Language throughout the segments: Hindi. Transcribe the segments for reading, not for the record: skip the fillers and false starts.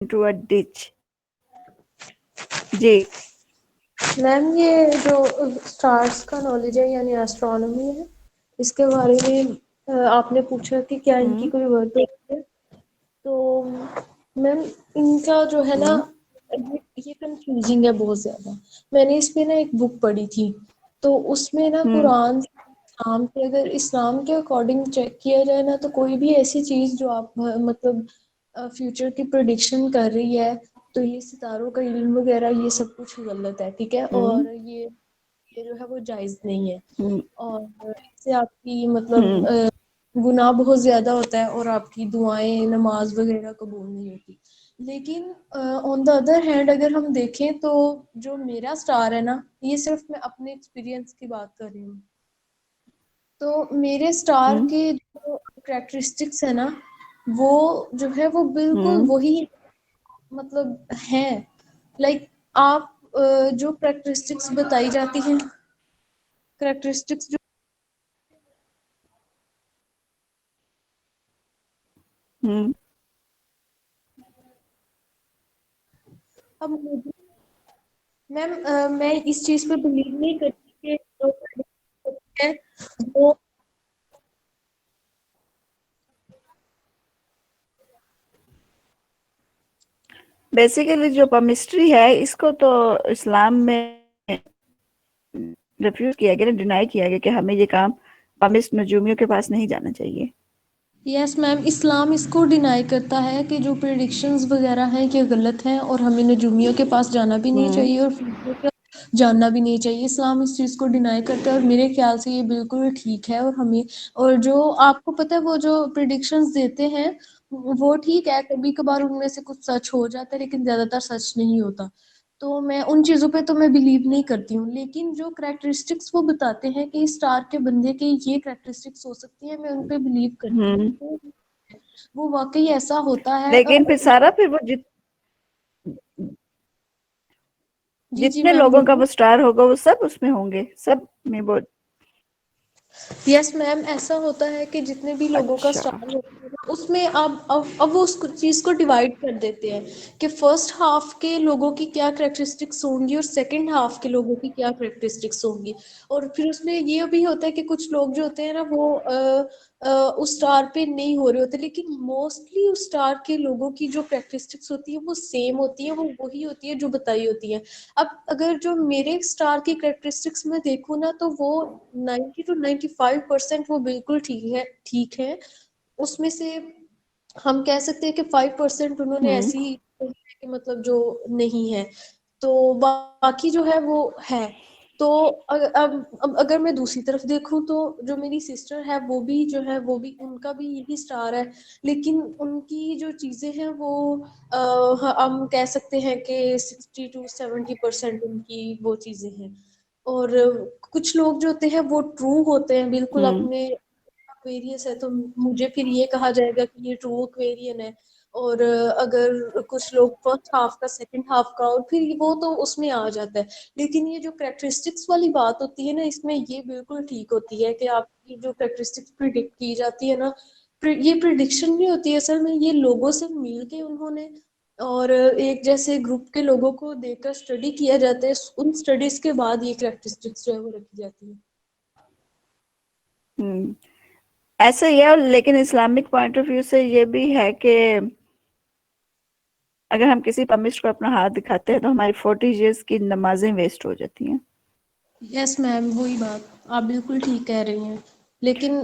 into a ditch. जी मैम ये जो स्टार्स का नॉलेज है यानी एस्ट्रोनॉमी है, इसके बारे में आपने पूछा कि क्या इनकी कोई वर्थ होती है। तो मैम इनका जो है ना, ये कंफ्यूजिंग है बहुत ज्यादा। मैंने इस पे ना एक बुक पढ़ी थी, तो उसमें ना कुरान इस्लाम के, अगर इस्लाम के अकॉर्डिंग चेक किया जाए ना, तो कोई भी ऐसी चीज जो आप मतलब फ्यूचर की प्रिडिक्शन कर रही है, तो ये सितारों का इल्म वगैरह ये सब कुछ गलत है, ठीक है। और ये जो है वो जायज नहीं है, और इससे आपकी मतलब गुनाह बहुत ज्यादा होता है और आपकी दुआएं नमाज वगैरह कबूल नहीं होती। लेकिन ऑन द अदर हैंड अगर हम देखें तो जो मेरा स्टार है ना, ये सिर्फ मैं अपने एक्सपीरियंस की बात कर रही हूँ। तो मेरे स्टार के जो कैरेक्टरिस्टिक्स है ना, वो जो है वो बिल्कुल वही मतलब है। लाइक आप जो कैरेक्टरिस्टिक्स बताई जाती हैं, कैरेक्टरिस्टिक्स जो अब मुझे मैम मैं इस चीज पे बिलीव नहीं करती कि जो है वो बेसिकली जो पमिस्ट्री है इसको तो इस्लाम में रिफ्यूज किया गया, डिनाई किया गया कि हमें ये काम पमिस्ट नजूमियों के पास नहीं जाना चाहिए। यस मैम, इस्लाम इसको डिनाई करता है कि जो प्रिडिक्शंस वगैरह हैं ये गलत हैं और हमें नजूमियों के पास जाना भी नहीं चाहिए और फ्यूचर का जानना भी नहीं चाहिए। इस्लाम इस चीज़ को डिनाई करता है और मेरे ख्याल से ये बिल्कुल ठीक है। और हमें, और जो आपको पता है वो जो प्रिडिक्शंस देते हैं वो ठीक है, कभी कभार उनमें से कुछ सच हो जाता है लेकिन ज्यादातर सच नहीं होता। तो मैं उन चीजों पे तो मैं बिलीव नहीं करती हूँ, लेकिन जो कैरेक्टरिस्टिक्स वो बताते हैं कि स्टार के बंदे के ये कैरेक्टरिस्टिक्स हो सकती है, मैं उन पे बिलीव करती हूँ। तो वो वाकई ऐसा होता है। लेकिन फिर सारा फिर वो जी जी जितने मैम लोगों का बोलिए। वो स्टार होगा वो सब उसमें होंगे, सब में वो। यस मैम, ऐसा होता है कि जितने भी लोगों का अच्छा। स्टार होता है ना, उसमें अब वो उस चीज को डिवाइड कर देते हैं कि फर्स्ट हाफ के लोगों की क्या करेक्टरिस्टिक्स होंगी और सेकंड हाफ के लोगों की क्या करेक्टरिस्टिक्स होंगी। और फिर उसमें ये भी होता है कि कुछ लोग जो होते हैं ना वो उस स्टार पे नहीं हो रहे होते, लेकिन मोस्टली उस स्टार के लोगों की जो करेक्टरिस्टिक्स होती है वो सेम होती है, वो वही होती है जो बताई होती है। अब अगर जो मेरे स्टार की करेक्टरिस्टिक्स में देखूँ ना, तो वो 90 to 95% वो बिल्कुल ठीक है। उसमें से हम कह सकते हैं कि 5% उन्होंने ऐसी कि मतलब जो नहीं है, तो बाकी जो है वो है। तो अब अगर मैं दूसरी तरफ देखूं तो जो मेरी सिस्टर है वो भी जो है वो भी, उनका भी यही स्टार है, लेकिन उनकी जो चीजें हैं वो हम कह सकते हैं कि 60 to 70% उनकी वो चीजें हैं। और कुछ लोग जो होते हैं वो ट्रू होते हैं बिल्कुल अपने। एक्वेरियस है तो मुझे फिर ये कहा जाएगा कि ये ट्रू एक्वेरियन है। और अगर कुछ लोग फर्स्ट हाफ का सेकंड हाफ का, और फिर वो तो उसमें आ जाता है। लेकिन ये जो कैरेक्टरिस्टिक्स वाली बात होती है ना, इसमें ये बिल्कुल ठीक होती है कि आपकी जो कैरेक्टरिस्टिक्स प्रिडिक्ट की जाती है ना, ये प्रिडिक्शन नहीं होती है असल में, ये लोगों से मिल के उन्होंने और एक जैसे ग्रुप के लोगों को देखकर स्टडी किया जाता है, उन स्टडीज के बाद ये कैरेक्टरिस्टिक्स जो है वो रखी जाती है। ऐसा ही है। और लेकिन इस्लामिक पॉइंट ऑफ व्यू से ये भी है कि अगर हम किसी पमिस्ट को अपना हाथ दिखाते हैं तो हमारी 40 इयर्स की नमाजें वेस्ट हो जाती हैं। यस मैम, वही बात आप बिल्कुल ठीक कह रही हैं। लेकिन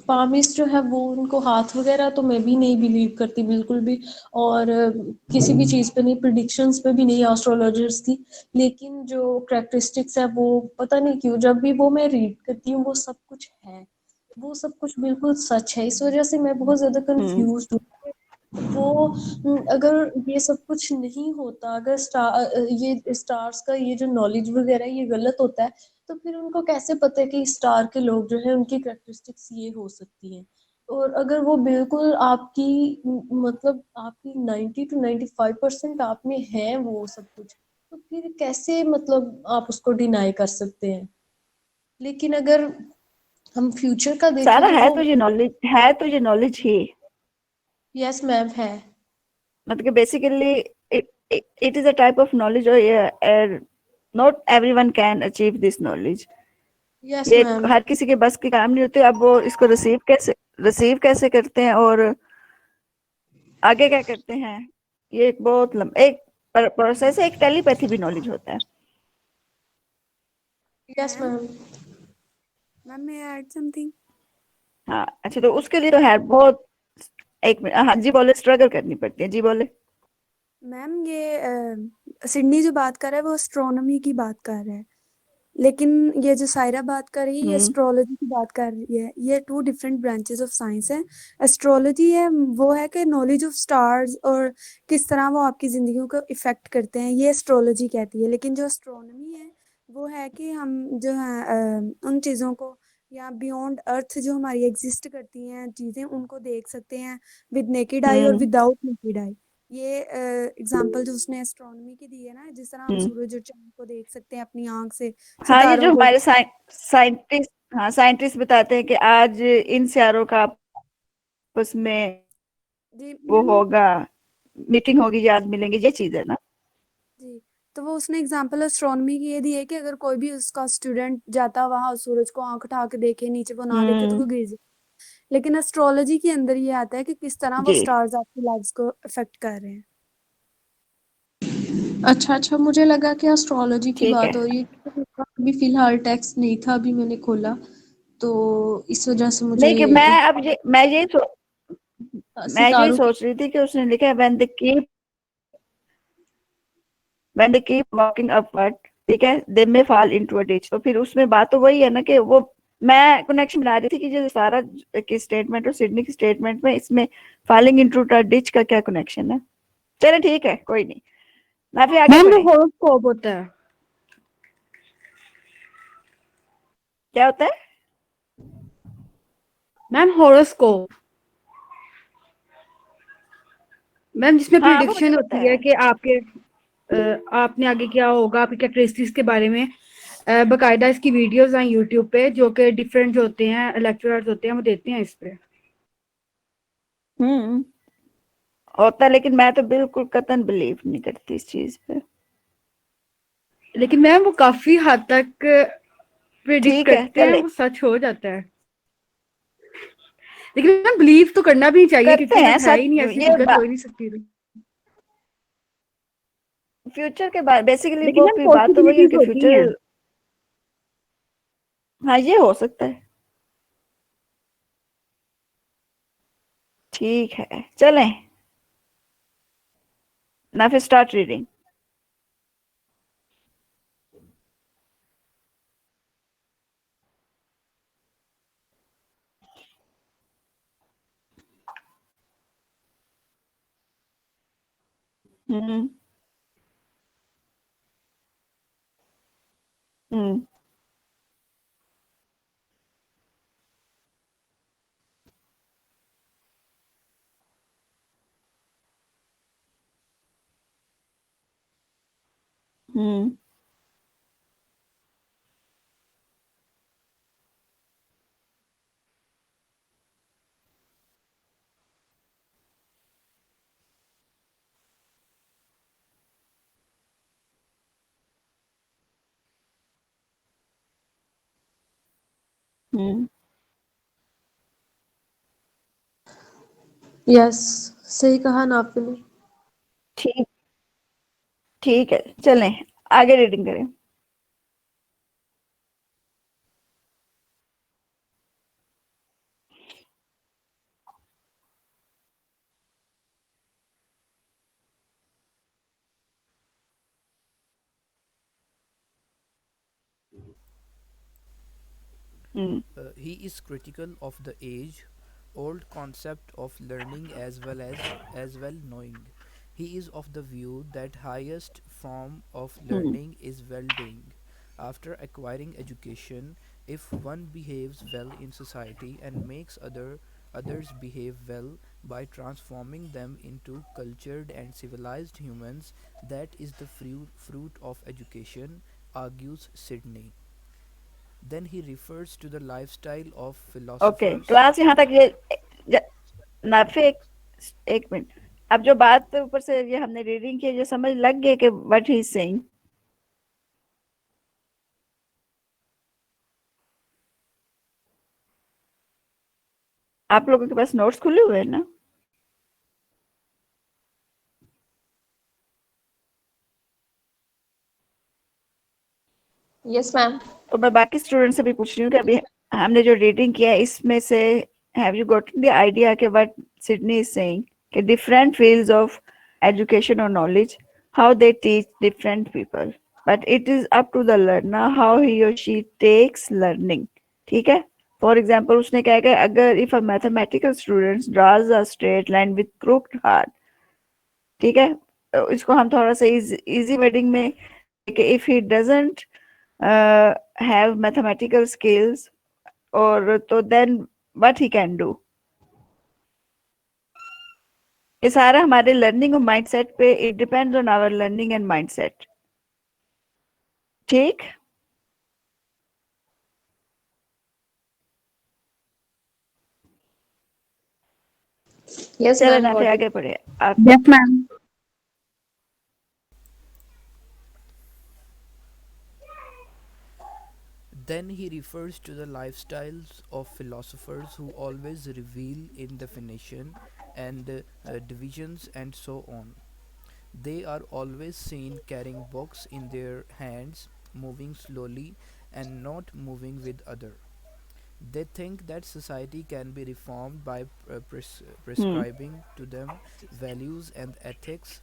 पामिस्ट जो है वो उनको हाथ वगैरह तो मैं भी नहीं बिलीव करती बिल्कुल भी। और किसी भी चीज़ पे नहीं, प्रिडिक्शंस पे भी नहीं, एस्ट्रोलॉजर्स की। लेकिन जो कैरेक्टरिस्टिक्स है वो पता नहीं क्यों जब भी वो मैं रीड करती हूँ वो सब कुछ है, वो सब कुछ बिल्कुल सच है। इस वजह से मैं बहुत ज्यादा कंफ्यूज हूँ। वो अगर ये सब कुछ नहीं होता, अगर ये स्टार्स का ये जो नॉलेज वगैरह ये गलत होता है, तो फिर उनको कैसे पता है कि स्टार के लोग जो है उनकी कैरेक्टरिस्टिक्स ये हो सकती है। और अगर वो बिल्कुल आपकी मतलब आपकी 90 to 95% आप में है वो सब कुछ, तो फिर कैसे मतलब आप उसको डिनाई कर सकते हैं। लेकिन अगर हम फ्यूचर का देखें सारा तो है वो तो ये नॉलेज, है तो ये नॉलेज ही। यस मैम है। मतलब कि basically it is a type of knowledge, or not everyone can achieve this knowledge. Yes ये मैम। हर किसी के बस की काम नहीं होती। अब वो इसको रिसीव कैसे करते हैं और आगे क्या करते हैं, ये एक बहुत एक प्रोसेस है। एक टेलीपैथी भी नॉलेज होता है। Yes ma'am ma'am. Ma'am may I add something? हाँ, अच्छा, तो उसके लिए तो है बहुत। एक मिनट, हाँ जी बोले, स्ट्रगल करनी पड़ती है, जी बोले। मैम ये सिडनी जो बात कर रहा है वो एस्ट्रोनॉमी की बात कर रहा है, लेकिन ये जो सायरा बात कर रही है ये एस्ट्रोलॉजी की बात कर रही है। ये two different branches of science है। एस्ट्रोलॉजी है वो है कि नॉलेज ऑफ स्टार्स और किस तरह वो आपकी जिंदगी को इफेक्ट करते हैं, ये एस्ट्रोलॉजी कहती है। लेकिन जो एस्ट्रोनॉमी है वो है कि हम जो है उन चीज़ों को या बियॉन्ड अर्थ जो हमारी एग्जिस्ट करती हैं चीज़ें उनको देख सकते हैं विद नेकेड आई और विदाउट नेकेड आई। ये एग्जांपल जो उसने एस्ट्रोनॉमी की दी है ना, जिस तरह हम सूरज और चांद को देख सकते हैं अपनी आंख से, हाँ, ये जो सितारों को। हमारे साइंटिस्ट, हाँ, साइंटिस्ट बताते हैं कि आज इन सितारों का आपस में जी वो मैम। होगा, मीटिंग होगी, याद मिलेंगे, ये चीज है ना। जी, तो वो उसने एग्जांपल एस्ट्रोनॉमी की ये दी है कि अगर कोई भी उसका स्टूडेंट जाता वहां सूरज को आंख उठा के देखे, नीचे वो ना देखे तो वो गिर जाए। लेकिन एस्ट्रोलॉजी के अंदर ये आता है कि किस तरह वो जी, स्टार्स आपकी लाइफ को अफेक्ट कर रहे हैं। अच्छा अच्छा, मुझे लगा कि एस्ट्रोलॉजी की ठीक है। बात हो रही है, क्योंकि मेरा अभी फिलहाल टेक्स्ट नहीं था, अभी मैंने खोला, तो इस वजह से मुझे नहीं कि मैं यही सितारों के। सोच रही थी कि उसने लिखा है when they keep walking upward, ठीक है, they may fall into a ditch। तो फिर उसमें बात तो वही है ना कि वो, मैं कनेक्शन बना रही थी कि जो सारा की स्टेटमेंट और सिडनी की स्टेटमेंट में इसमें फॉलिंग इनटू अ डिच का क्या कनेक्शन है। चले ठीक है, कोई नहीं, ना फिर आगे मैम वो पढ़े। हॉरोस्कोप होता है। क्या होता है? मैम हॉरोस्कोप, मैम जिसमें हाँ, वो मुझे प्रिडिक्शन पता होती है है। कि आपने आगे क्या होगा, आपकी कैरेक्टरिस्टिक्स के बारे में। बकायदा इसकी वीडियोस हैं यूट्यूब पे, जो कि डिफरेंट जो होते हैं लेक्चरर्स होते हैं वो देते हैं इस पे। हम्म, होता है, लेकिन मैं तो बिल्कुल कतन बिलीव नहीं करती इस चीज पे। लेकिन मैम वो काफी हद तक प्रिडिक्ट ठीक है, करते हैं, चले, वो सच हो जाता है। लेकिन मैम बिलीव तो करना भी नहीं चाहिए, करते क्योंकि हैं जब है सच। ही नहीं, ऐसी ये हकीकत हो ही नहीं सकती तो। फ्यूचर के बारे बेसिकली लेकिन वो मैम फिर बात तो वही है पॉसिबिलिटीज कि होती हैं। फ्यूचर, हाँ, ये हो सकता है। ठीक है, चलें, ना फिर स्टार्ट रीडिंग। हम्म। हम्म। हम्म। हम्म। यस, सही कहा ना आपने। ठीक ठीक है, चलें, आगे रीडिंग करें। हम्म। He is critical of the age old concept of learning as well knowing. He is of the view that highest form of hmm. learning is well doing. After acquiring education, if one behaves well in society and makes others behave well by transforming them into cultured and civilized humans, that is the fruit of education, argues Sidney. Then he refers to the lifestyle of okay, philosophers. Class यहाँ तक ये ज- ना फिर एक मिनट, अब जो बात ऊपर से ये हमने रीडिंग की, जो समझ लग गए कि व्हाट ही इज सेइंग। आप लोगों के पास नोट्स खुले हुए हैं ना? Yes ma'am. तो मैं बाकी स्टूडेंट से भी पूछ रही हूँ कि अभी हमने जो रीडिंग किया है इसमें से have you gotten the idea कि व्हाट सिडनी इज सेइंग कि डिफरेंट फील्ड्स ऑफ एजुकेशन और knowledge, how they teach different people, but it is up to the learner how he और शी टेक्स लर्निंग। ठीक है, फॉर एग्जाम्पल उसने क्या कहा, अगर if a mathematical student draws a straight line with crooked heart, ठीक है, इसको हम थोड़ा सा इजी वर्डिंग में कि if he doesn't have mathematical skills or तो then what he can do। ये सारा हमारे लर्निंग और माइंडसेट पे, it depends on our learning and mindset. ठीक, यस चलो मैम ना फिर गॉट इट। आगे बढ़े आप। Yes ma'am. Then he refers to the lifestyles of philosophers who always reveal in definition and divisions and so on. They are always seen carrying books in their hands, moving slowly and not moving with other. They think that society can be reformed by hmm, prescribing to them values and ethics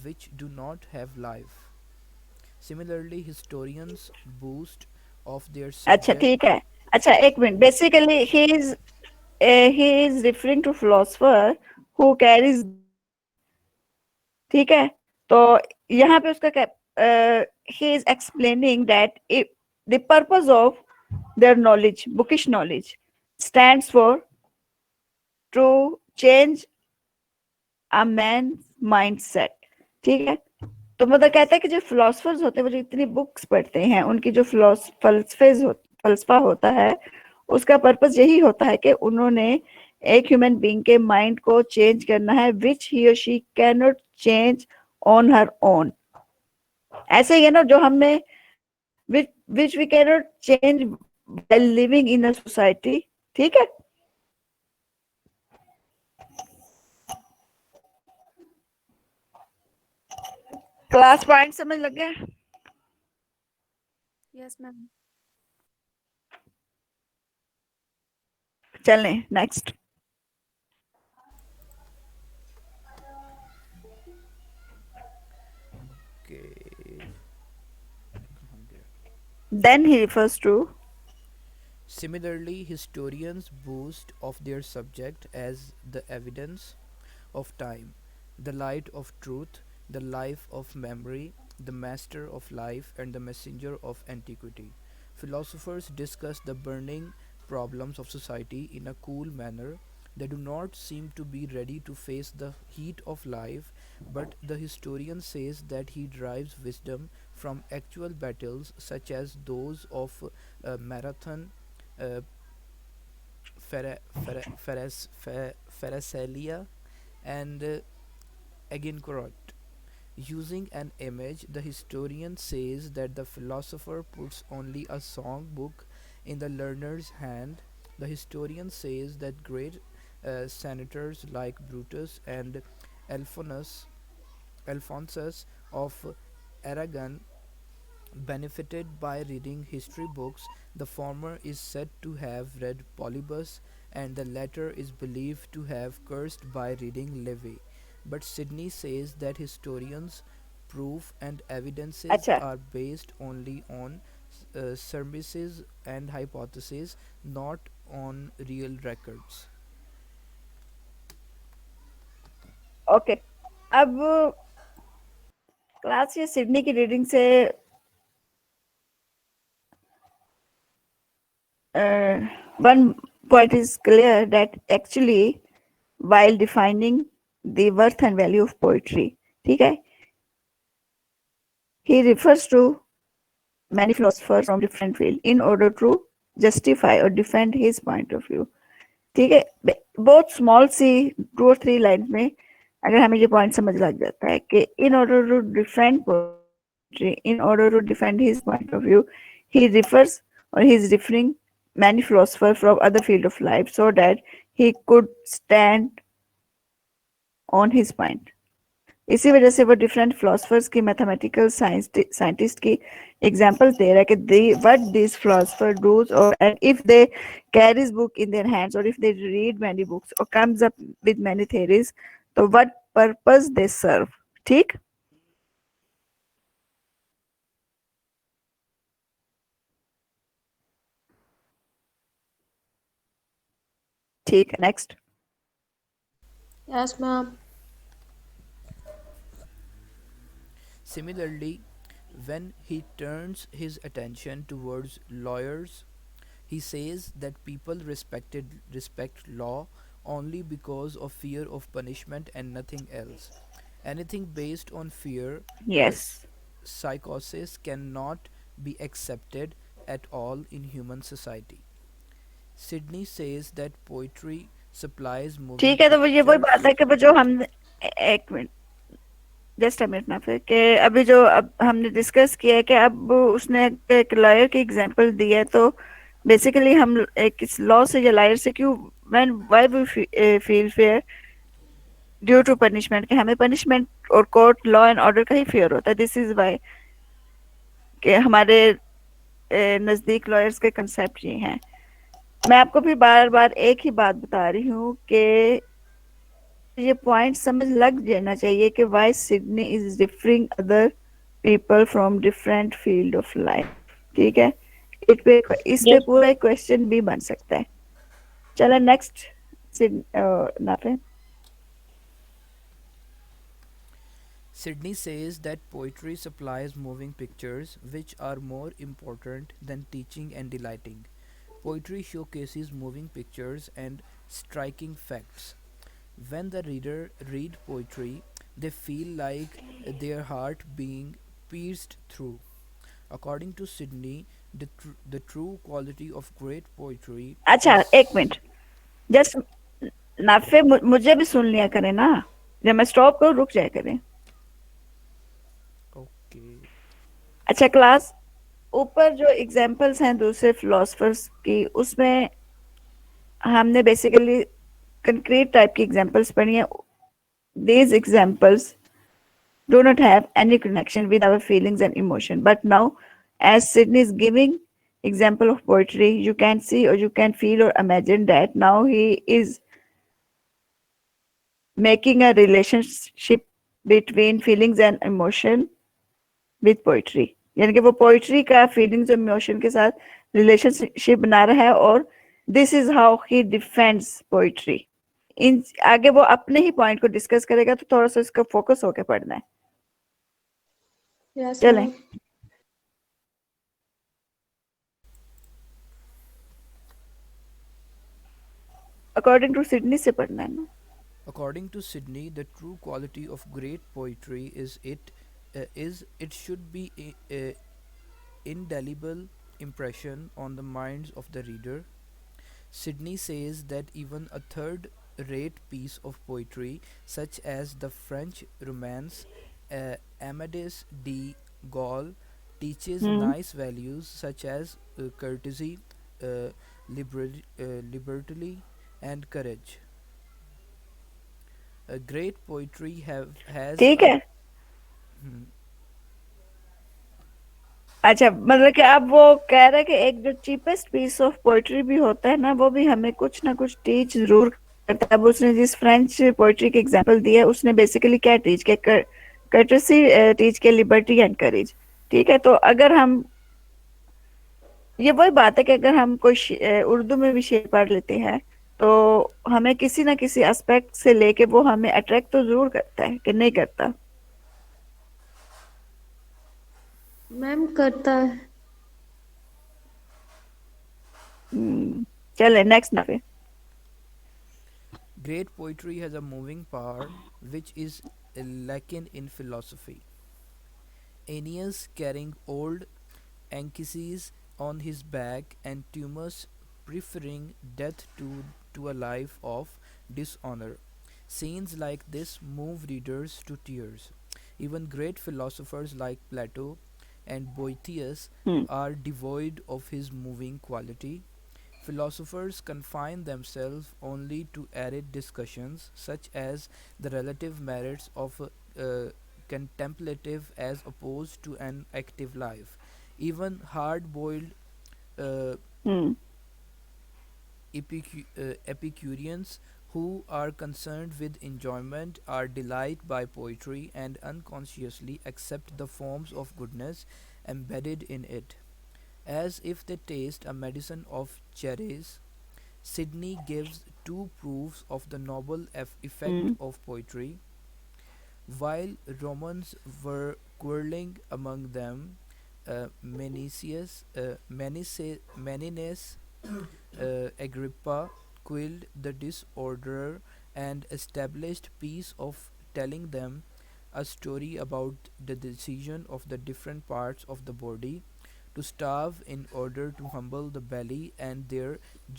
which do not have life. Similarly, historians boast of their अच्छा subject. ठीक है। अच्छा एक minute, basically he is referring to philosopher who carries, ठीक है, तो यहाँ पे उसका क्या, he is explaining that the purpose of their knowledge, bookish knowledge, stands for to change a man's mindset। ठीक है, तो मतलब कहता है कि जो फिलोसफर्स होते हैं वो जो इतनी बुक्स पढ़ते हैं, उनकी जो फलसफा होता है, उसका पर्पस यही होता है कि उन्होंने एक ह्यूमन बीइंग के माइंड को चेंज करना है, विच ही और she can not change on her own. ऐसे ही है ना, जो हमने which we can not change by living in a society. ठीक है, क्लास पॉइंट समझ लग गया? Yes ma'am. चलें next. Okay. Then he refers to Similarly, historians boast of their subject as the evidence of time, the light of truth, the life of memory, the master of life, and the messenger of antiquity. Philosophers discuss the burning problems of society in a cool manner. They do not seem to be ready to face the heat of life, but the historian says that he derives wisdom from actual battles such as those of Marathon, uh, Pharsalia, and Agincourt. Using an image, the historian says that the philosopher puts only a song book in the learner's hand. The historian says that great senators like Brutus and Alphonsus, Alphonsus of Aragon benefited by reading history books. The former is said to have read Polybus, and the latter is believed to have cursed by reading Livy. But Sidney says that historians' proof and evidences अच्छा, are based only on surmises and hypotheses, not on real records. Okay. अब क्लास ये सिडनी की रीडिंग से one point is clear that actually while defining the worth and value of poetry, ठीक है, he refers to many philosophers from different fields in order to justify or defend his point of view। ठीक है, बहुत स्मॉल सी 2 और 3 लाइन में अगर हमें ये पॉइंट समझ लग जाता है कि in order to defend poetry, in order to defend his point of view, he refers or he is referring many philosophers from other field of life so that he could stand on his point. इसी वजह से वो डिफरेंट फिलोसफर्स की मैथमेटिकल साइंटिस्ट की एग्जांपल्स दे रहा है कि व्हाट दिस फिलोसफर डूज और and if they carries book in their hands और if they read many books और comes up with many theories तो व्हाट पर्पस दे सर्व. ठीक. ठीक है. Next. Yes ma'am. Similarly, when he turns his attention towards lawyers, he says that people respect law only because of fear of punishment and nothing else. Anything based on fear or yes. psychosis cannot be accepted at all in human society. Sydney says that poetry supplies moving ठीक है. तो वो ये वही बात pictures. है कि वो जो हमने एक मिनट जस्ट अ मिनट ना फिर कि अभी जो अब हमने डिस्कस किया है कि अब उसने एक लॉयर की एग्जांपल दी है तो बेसिकली हम एक लॉ से या लॉयर से क्यों when why we feel fair due to punishment कि हमें पनिशमेंट और कोर्ट लॉ एंड ऑर्डर का ही फेयर होता है. दिस इज व्हाई कि हमारे नजदीक लॉयर्स के कंसेप्ट ये हैं. मैं आपको भी बार बार एक ही बात बता रही हूँ कि ये पॉइंट समझ लग जाना चाहिए कि why Sydney is differing other people from different field of life. ठीक है. इस पे यस. पूरा एक क्वेश्चन भी बन सकता है. चलो next. Nafe. Sydney says that poetry supplies moving pictures which are more important than teaching and delighting. Poetry showcases moving pictures and striking facts. When the reader read poetry, they feel like their heart being pierced through. According to Sydney, the true quality of great poetry अच्छा is एक मिनट जस्ट नाफे मुझे भी सुन लिया करें ना. जब मैं स्टॉप करूँ रुक जाया करें. okay. अच्छा क्लास ऊपर जो एग्जांपल्स हैं दूसरे फिलोसफर्स की उसमें हमने बेसिकली कंक्रीट टाइप की एग्जांपल्स पढ़ी हैं. these examples do not have any connection with our feelings and emotion, but now as Sydney is giving example of poetry, you can see or you can feel or imagine that now he is making a relationship between feelings and emotion with poetry. यानी कि वो पोइट्री का फीलिंग्स और इमोशन के साथ रिलेशनशिप बना रहा है और this is how he defends poetry. इन आगे वो अपने ही पॉइंट को डिस्कस करेगा तो थोड़ा सा इसका फोकस होकर पढ़ना है. यस चलें. मैम. अकॉर्डिंग टू सिडनी से पढ़ना है ना. According to Sydney, the true quality of great poetry is it should be a indelible impression on the minds of the reader. Sydney says that even a third rate piece of poetry, such as the French romance Amadeus de Gaulle, teaches nice values such as courtesy, uh, liberty, and courage. A great poetry has ठीक a है. अच्छा मतलब कि अब वो कह रहा है कि एक जो चीपेस्ट पीस ऑफ पोइट्री भी होता है ना वो भी हमें कुछ ना कुछ टीच जरूर करता है. अब उसने जिस फ्रेंच पोइट्री के एग्जांपल दिया उसने बेसिकली क्या टीच किया. कर्टसी टीच किया, लिबर्टी एंड करेज. ठीक है. तो अगर हम ये वही बात है कि अगर हम कोई उर्दू में भी शेर पढ़ लेते हैं तो हमें किसी ना किसी एस्पेक्ट से लेके वो हमें अट्रैक्ट तो जरूर करता है कि नहीं करता. मैम करता है. चले नेक्स्ट ना फिर. great poetry has a moving power which is lacking in philosophy. Aeneas carrying old Anchises on his back and Turnus preferring death to a life of dishonor Scenes like this move readers to tears. Even great philosophers like Plato and Boethius Hmm. are devoid of his moving quality. Philosophers confine themselves only to arid discussions, such as the relative merits of a contemplative as opposed to an active life. Even hard boiled uh, Hmm. Epicureans who are concerned with enjoyment are delighted by poetry and unconsciously accept the forms of goodness embedded in it. As if they taste a medicine of cherries, Sydney gives two proofs of the noble effect Hmm. of poetry. While Romans were quarreling among them, Meninus Agrippa quelled the disorder and established peace of telling them a story about the decision of the different parts of the body to starve in order to humble the belly and their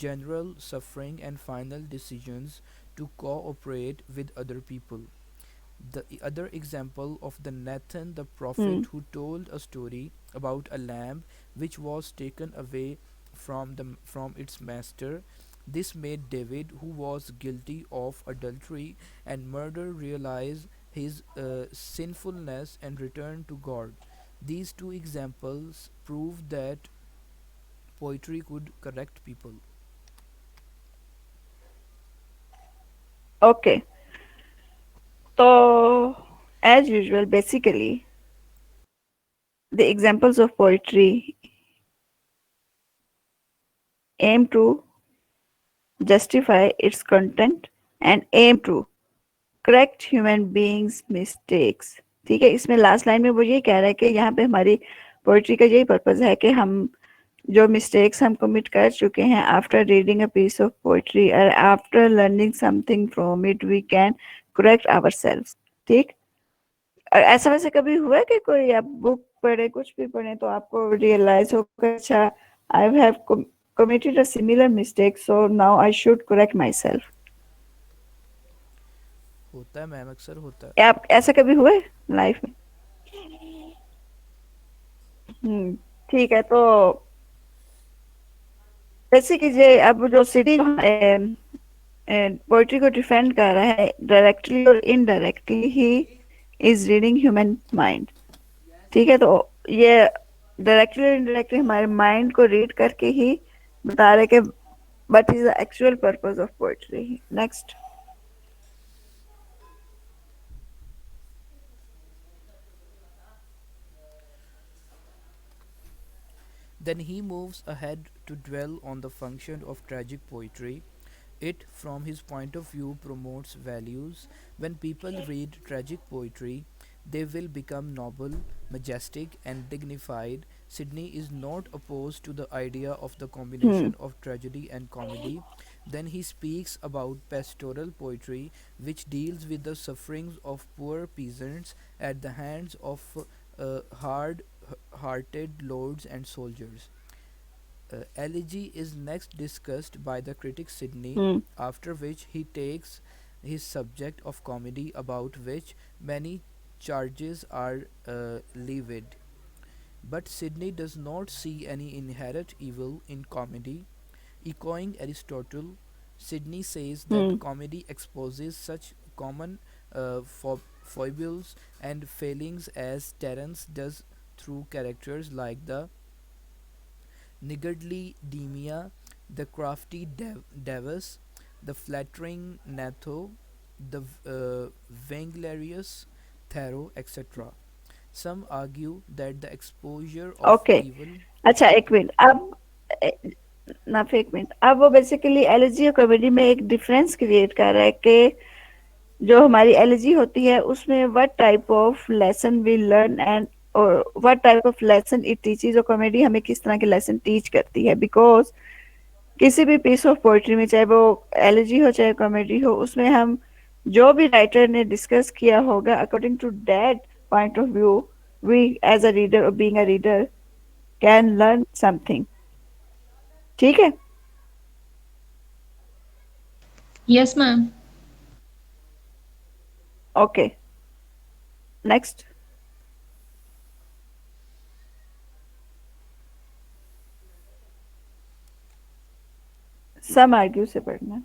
general suffering and final decisions to cooperate with other people. The other example of the Nathan the Hmm. prophet who told a story about a lamb which was taken away from its master. This made David, who was guilty of adultery and murder, realize his sinfulness and return to God. These two examples prove that poetry could correct people. Okay. So, as usual, basically, the examples of poetry aim to justify its content and aim to correct human beings mistakes. ठीक है, इसमें लास्ट लाइन में वो ये कह रहा है कि यहाँ पे हमारी पोइट्री का यही पर्पज है कि हम जो मिस्टेक्स हम कमिट कर चुके हैं after reading a piece of poetry और after learning something from it we can correct ourselves. ठीक. और ऐसा वैसे कभी हुआ है कि कोई आप बुक पढ़े कुछ भी पढ़े तो आपको रियलाइज हो कि अच्छा I have committed a similar mistake so now I should correct myself. होता है मैम, अक्सर होता है. आप ऐसा कभी हुआ है लाइफ में? ठीक है. तो जैसे कि ये अब जो सिटी पोइट्री को डिफेंड कर रहा है डायरेक्टली और indirectly he is reading human mind. ठीक है. तो ये डायरेक्टली और इनडायरेक्टली हमारे माइंड को रीड करके ही बता रहे कि what is the actual purpose of poetry. Next. Then he moves ahead to dwell on the function of tragic poetry. It, from his point of view, promotes values. When people read tragic poetry, they will become noble, majestic, and dignified. Sydney is not opposed to the idea of the Hmm. combination of tragedy and comedy. Then he speaks about pastoral poetry, which deals with the sufferings of poor peasants at the hands of hard hearted lords and soldiers. Elegy is next discussed by the critic Sidney, Hmm. after which he takes his subject of comedy, about which many charges are levied. But Sidney does not see any inherent evil in comedy. Echoing Aristotle, Sidney says Hmm. that comedy exposes such common foibles and failings as Terence does through characters like the niggardly Demia, the crafty Davus, the flattering Natho, the vainglorious Thero, etc. Some argue that the exposure of Okay. evil. अच्छा एक मिनट अब ना फिर एक मिनट अब वो बेसिकली एलर्जी और कॉमेडी में एक डिफरेंस क्रिएट कर रहा है कि जो हमारी एलर्जी होती है उसमें what type of lesson we learn and और what type of lesson it teaches और कॉमेडी हमें किस तरह के लेसन टीच करती है बिकॉज किसी भी पीस ऑफ पोइट्री में चाहे वो एलर्जी हो चाहे कॉमेडी हो उसमें हम जो भी राइटर ने डिस्कस किया होगा according to that point of view we as a reader और being a reader can learn something. ठीक है. Yes, ma'am. Okay. Next. Some argue से पढ़ना.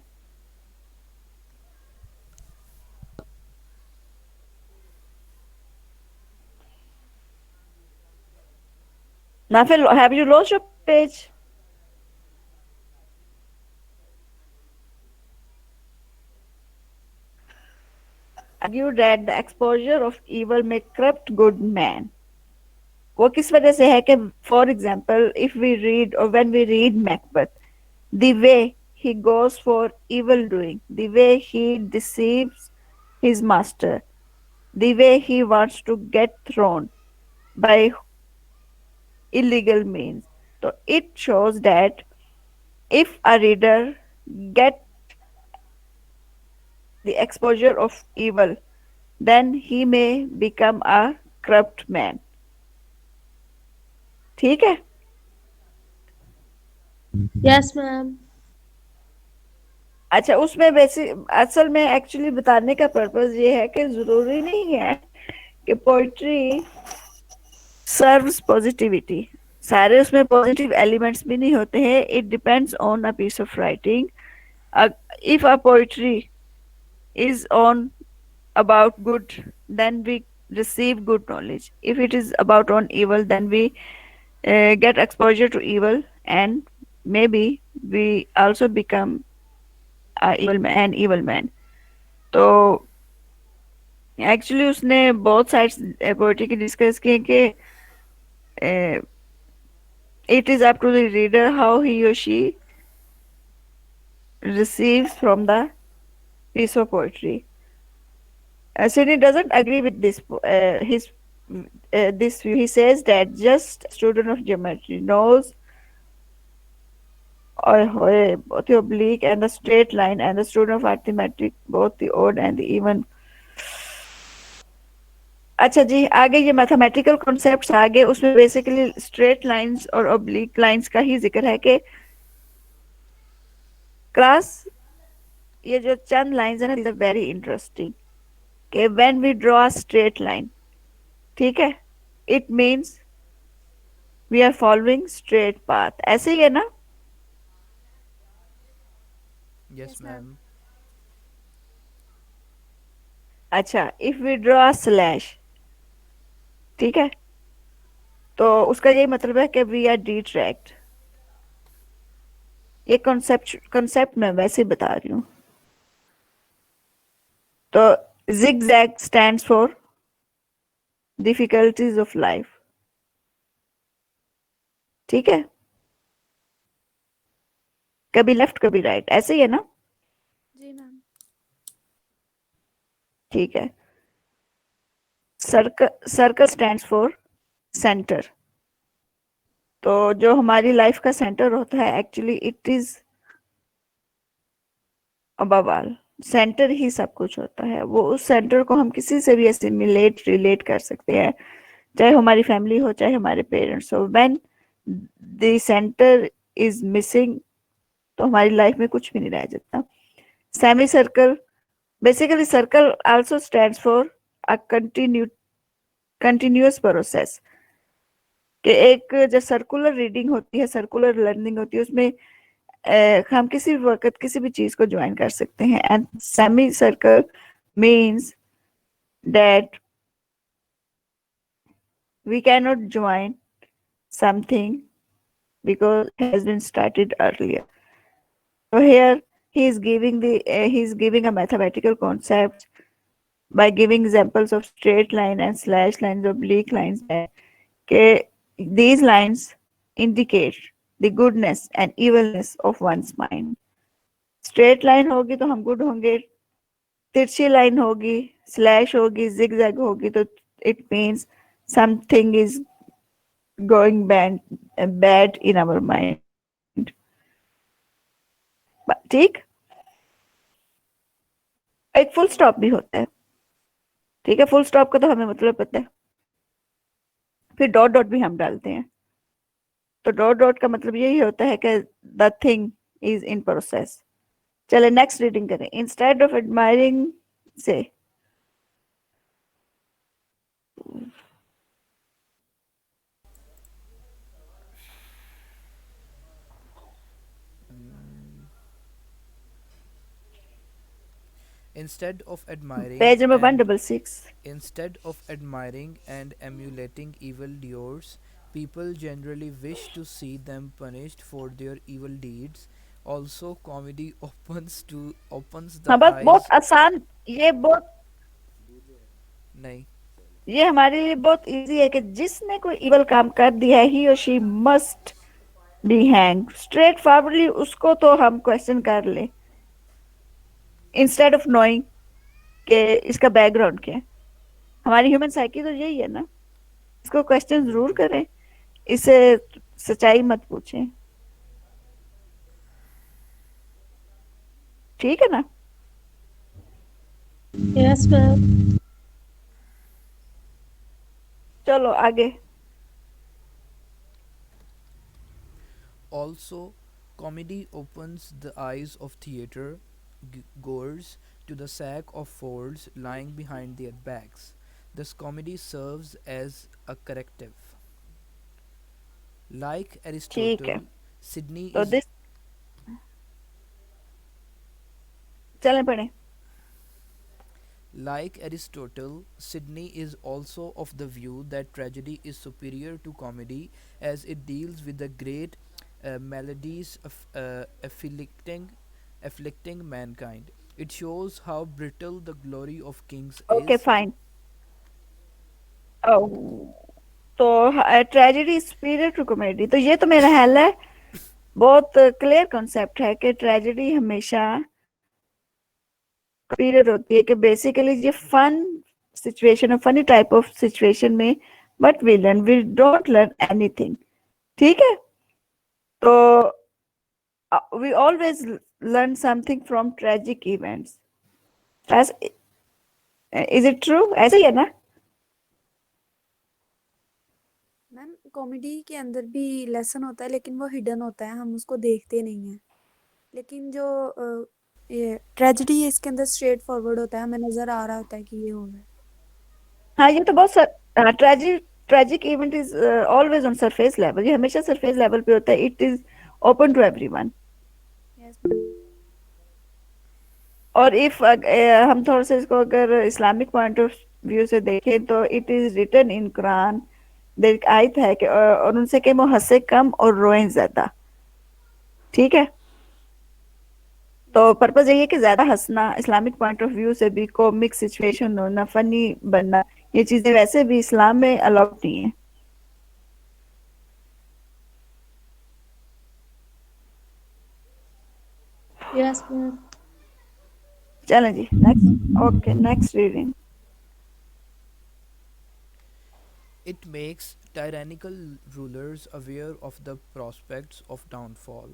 Nafil, have you lost your page? Argue that the exposure of evil may corrupt good man. वो किस वजह से है कि for example, if we read or when we read Macbeth, the way he goes for evil doing, the way he deceives his master, the way he wants to get thrown by illegal means. So it shows that if a reader get the exposure of evil, then he may become a corrupt man. ठीक है? Yes ma'am. अच्छा, उसमें बेसिक असल में एक्चुअली बताने का पर्पस ये है कि जरूरी नहीं है कि पोइट्री सर्व्स पॉजिटिविटी, सारे उसमें पॉजिटिव एलिमेंट्स भी नहीं होते हैं. It depends on a piece of writing. If a poetry is on about good, then we receive good knowledge. If it is about on evil, then we get exposure to evil, and maybe we also become an evil man. तो एक्चुअली उसने बहुत साइड्स पोइट्री की डिस्कस किए कि it is up to the reader how he or she receives from the piece of poetry. Sidney doesn't agree with this this view. He says that just a student of geometry knows both the oblique and the straight line, and the student of arithmetic both the odd and the even. अच्छा जी, आगे ये मैथमेटिकल कॉन्सेप्ट्स आगे उसमें बेसिकली स्ट्रेट लाइंस और ओब्लिक लाइंस का ही जिक्र है कि क्लास ये जो चंद लाइंस है ना, दीज आर वेरी इंटरेस्टिंग. कि when we draw a straight line, ठीक है, it means we are following straight path. ऐसे ही है ना? Yes, ma'am. अच्छा, if we draw a slash, ठीक है, तो उसका यही मतलब है कि we are detract. ये concept मैं वैसे बता रही हूँ. तो zigzag stands for difficulties of life. ठीक है, कभी लेफ्ट कभी राइट, ऐसे ही है ना? जी मैम। ठीक है. Circle stands for centre. तो जो हमारी लाइफ का सेंटर होता है actually it is above all. Centre ही सब कुछ होता है. वो उस सेंटर को हम किसी से भी एसिमिलेट रिलेट कर सकते हैं, चाहे हमारी फैमिली हो चाहे हमारे पेरेंट्स हो. When the centre is missing तो हमारी लाइफ में कुछ भी नहीं रह जाता. Semi circle, basically circle also stands for a continuous process. कि एक जब सर्कुलर रीडिंग होती है, सर्कुलर लर्निंग होती है, उसमें हम किसी भी वक्त किसी भी चीज को ज्वाइन कर सकते हैं. And semi circle means that we can not join something because it has been started earlier. So here he is giving a mathematical concept by giving examples of straight line and slash lines, oblique lines. These lines indicate the goodness and evilness of one's mind. Straight line होगी तो हम good होंगे, तिरछी line होगी, slash होगी, zigzag होगी, तो it means something is going bad in our mind. ठीक. एक फुल स्टॉप भी होता है. ठीक है, फुल स्टॉप का तो हमें मतलब पता है. फिर डॉट डॉट भी हम डालते हैं. तो डॉट डॉट का मतलब यही होता है कि the thing is in process. चले नेक्स्ट रीडिंग करें. इंस्टेड ऑफ एडमायरिंग से Instead of admiring page number and 166. Instead of admiring and emulating evildoers, people generally wish to see them punished for their evil deeds. Also, comedy opens the हाँ बस बहुत eyes. आसान, ये बहुत, नहीं. ये हमारे लिए बहुत इजी है कि जिसने कोई इवल काम कर दिया है ही और she must be hang straight forwardly, उसको तो हम क्वेश्चन कर ले इंस्टेड ऑफ नोइंग कि इसका बैकग्राउंड क्या है। हमारी ह्यूमन साइकी तो यही है ना, इसको क्वेश्चन जरूर करें, इसे सच्चाई मत पूछें, ठीक है ना। Yes ma'am. चलो आगे। Also, comedy opens the eyes of theater goers to the sack of folds lying behind their backs. Thus, comedy serves as a corrective. Like ठीक है, Aristotle, Sydney तो is दिस, चलें पढ़ें। Like Aristotle, Sydney is also of the view that tragedy is superior to comedy as it deals with the great maladies of afflicting mankind. It shows how brittle the glory of kings okay is. Fine. तो ट्रेजेडी सुपीरियर टू कॉमेडी, तो ये तो मेरा ख्याल है बहुत क्लियर कॉन्सेप्ट है कि ट्रेजेडी हमेशा सुपीरियर होती है, कि बेसिकली ये fun situation, funny type of situation में, but we don't learn anything, ठीक है। तो we always learn something from tragic events, is it true? ऐसा ही है ना। मैम कॉमेडी के अंदर भी लेसन होता है लेकिन वो हिडन होता है, हम उसको देखते नहीं हैं। लेकिन जो ये ट्रेजेडी है इसके अंदर स्ट्रेट फॉरवर्ड होता है, हमें नजर आ रहा होता है कि ये हो रहा है। हाँ ये तो बहुत tragic event is always on surface level, ये हमेशा सरफेस लेवल पे होता है, it is open to everyone. Yes और इफ हम थोड़ा सा इसको अगर इस्लामिक पॉइंट ऑफ व्यू से देखें तो it is written in Quran, there एक आयत है कि और उनसे कि वो हंसे कम और रोएं ज्यादा, ठीक है। तो पर्पज यही है कि ज्यादा हंसना इस्लामिक पॉइंट ऑफ व्यू से भी, कॉमिक सिचुएशन होना, फनी बनना, ये चीजें वैसे भी इस्लाम में अलाउड नहीं है। Yes ma'am. चलें जी next. Okay next reading. It makes tyrannical rulers aware of the prospects of downfall.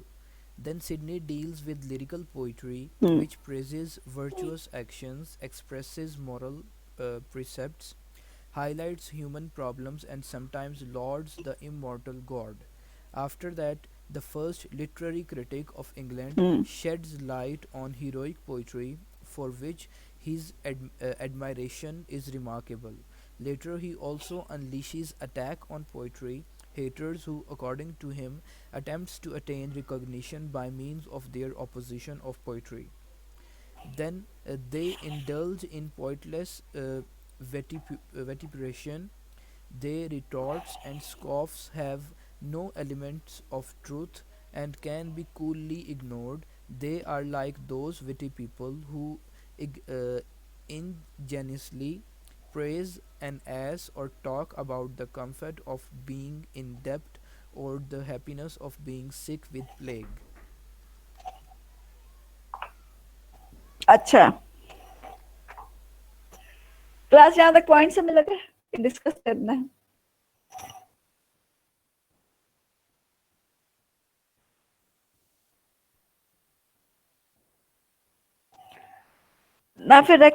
Then Sydney deals with lyrical poetry, which praises virtuous actions, expresses moral precepts, highlights human problems, and sometimes lauds the immortal God. After that, the first literary critic of England sheds light on heroic poetry, for which his admiration is remarkable. Later, he also unleashes attack on poetry haters who, according to him, attempts to attain recognition by means of their opposition of poetry. Then they indulge in pointless vituperation. Their retorts and scoffs have no elements of truth and can be coolly ignored. They are like those witty people who ingenuously praise an ass or talk about the comfort of being in debt or the happiness of being sick with plague. अच्छा क्लास यहाँ तक पॉइंट से मिला क्या डिस्कस करना है? ना फिर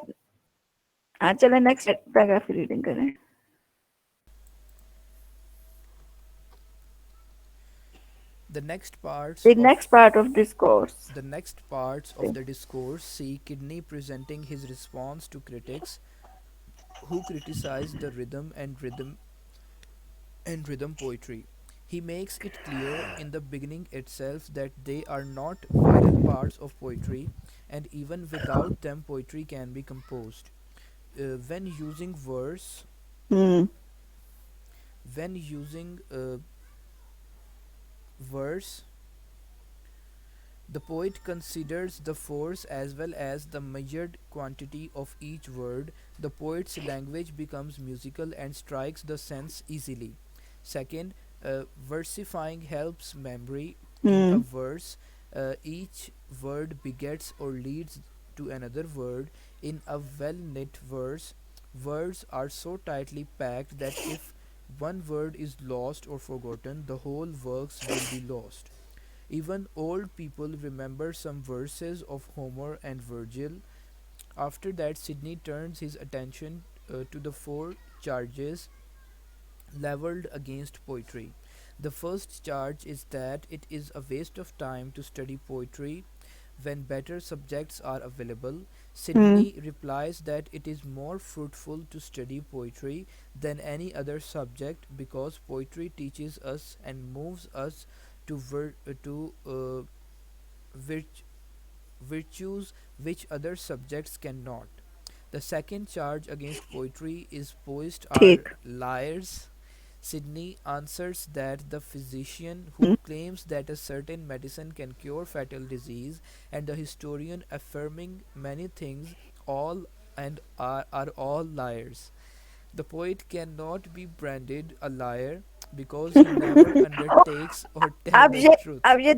हाँ चले नेक्स्ट पैराग्राफ रीडिंग करें। The next parts The of next part of discourse. the next parts of the discourse see Kidney presenting his response to critics who criticize the rhythm poetry. He makes it clear in the beginning itself that they are not vital parts of poetry and even without them, poetry can be composed. When using Hmm. when using verse, the poet considers the force as well as the measured quantity of each word. The poet's language becomes musical and strikes the sense easily. Second, versifying helps memory. In a Hmm. verse, each word begets or leads to another word. In a well knit verse, words are so tightly packed that if one word is lost or forgotten, the whole works will be lost. Even old people remember some verses of Homer and Virgil. After that, Sidney turns his attention to the four charges leveled against poetry. The first charge is that it is a waste of time to study poetry when better subjects are available. Hmm. Sidney replies that it is more fruitful to study poetry than any other subject because poetry teaches us and moves us to virt- virtues which other subjects cannot. The second charge against poetry is poets are ठीक. liars. Sidney answers that the physician Hmm. who claims that a certain medicine can cure fatal disease and the historian affirming many things all are all liars. The poet cannot be branded a liar because he never undertakes or tell अब the ये truth. अब ये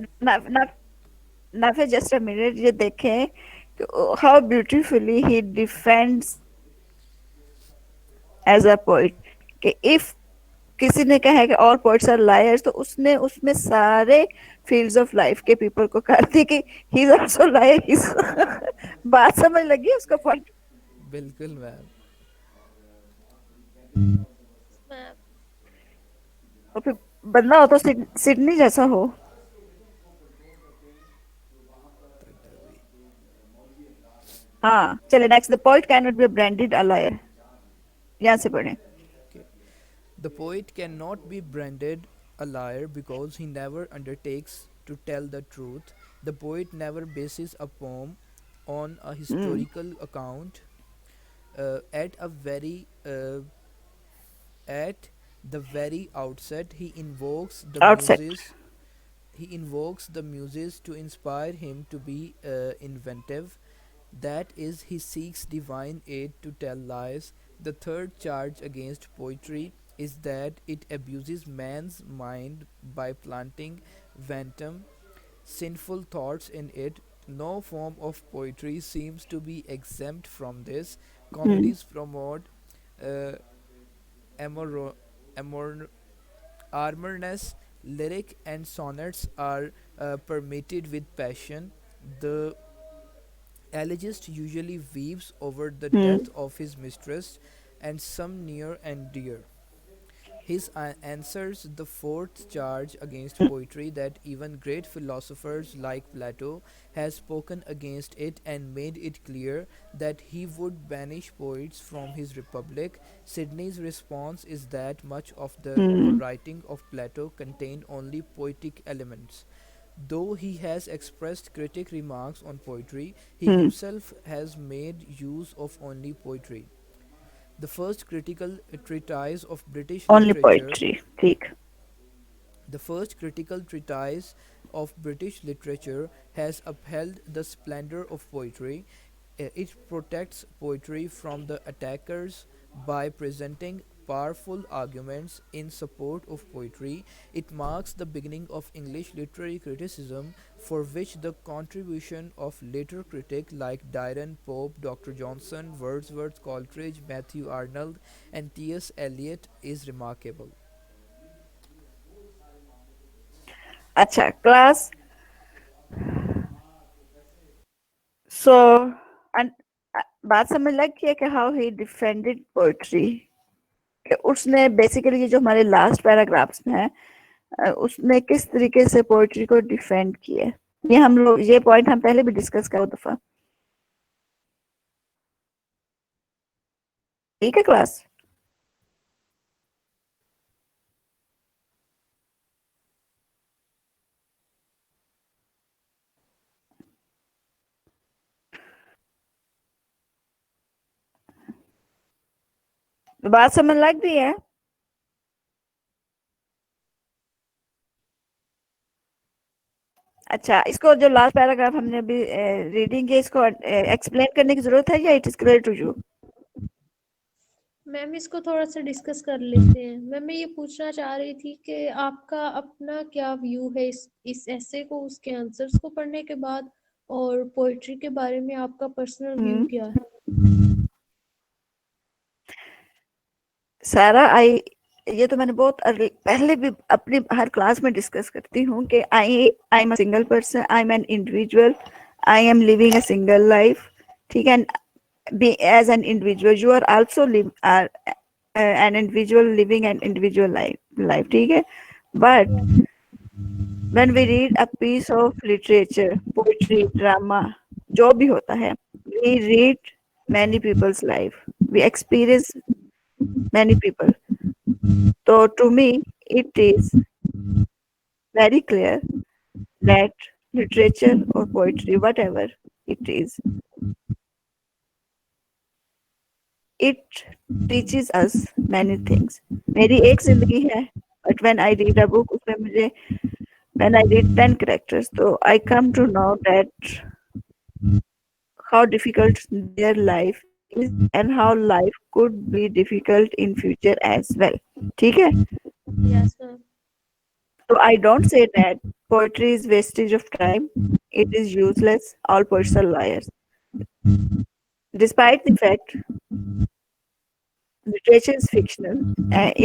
ना फिर जस्ट अ मिनट ये देखें how beautifully he defends as a poet कि इफ किसी ने कहा है कि ऑल पोइट्स आर लायर्स तो उसने उसमें सारे फील्ड्स ऑफ लाइफ के पीपल को कर दी कि ही इज आल्सो लायर बात समझ लगी उसका पॉइंट बिल्कुल मैम। मैं और फिर बनना हो तो सिडनी जैसा हो हाँ चले next the poet can not be branded a liar यहाँ से पढ़े Okay. The poet cannot be branded a liar because he never undertakes to tell the truth. The poet never bases a poem on a historical account. Uh, at a very at the very outset, outset he invokes the muses to inspire him to be inventive. That is, he seeks divine aid to tell lies. The third charge against poetry is that it abuses man's mind by planting phantom, sinful thoughts in it. No form of poetry seems to be exempt from this. Comedies promote uh, amor- amor- armorness, lyric and sonnets are permitted with passion. The elegist usually weeps over the death of his mistress and some near and dear. His answers the fourth charge against poetry that even great philosophers like Plato has spoken against it and made it clear that he would banish poets from his republic. Sidney's response is that much of the writing of Plato contained only poetic elements. Though he has expressed critic remarks on poetry, he himself has made use of only poetry. The first critical treatise of British only literature poetry ठीक the first critical treatise of British literature has upheld the splendor of poetry. It protects poetry from the attackers by presenting powerful arguments in support of poetry. It marks the beginning of English literary criticism, for which the contribution of later critics like Byron, Pope, Dr. Johnson, Wordsworth, Coleridge, Matthew Arnold, and T.S. Eliot is remarkable. अच्छा क्लास सो बात समझ लग गई है कि हाउ ही डिफेंडेड पोएट्री उसने बेसिकली ये जो हमारे लास्ट पैराग्राफ्स में है उसने किस तरीके से पोएट्री को डिफेंड किया है ये हम लोग ये पॉइंट हम पहले भी डिस्कस कर दफा ठीक है क्लास बात समझ लग रही है? अच्छा, इसको जो लास्ट पैराग्राफ हमने अभी रीडिंग है, इसको एक्सप्लेन करने की जरूरत है या it is clear to you? Ma'am इसको थोड़ा सा डिस्कस कर लेते हैं। मैम मैं ये पूछना चाह रही थी कि आपका अपना क्या व्यू है इस ऐसे को, उसके आंसर्स को पढ़ने के बाद, और पोइट्री के बारे में आपका पर्सनल व्यू क्या है? सारा ये तो मैंने बहुत पहले भी अपनी हर क्लास में डिस्कस करती हूँ कि I am a single person, I am an individual, I am living a single life, ठीक है? Be as an individual you are also live are an individual living an individual life, ठीक है? But when we read a piece of literature, poetry, drama, जो भी होता है, we read many people's life, we experience many people. So to me, it is very clear that literature or poetry, whatever it is, it teaches us many things. मेरी एक जिंदगी है, but when I read a book, उसमें मुझे when I read 10 characters, so I come to know that how difficult their life is and how life could be difficult in future as well. ठीक है? Yes ma'am. So I don't say that poetry is wastage of time. It is useless. All poets are liars. Despite the fact literature is fictional,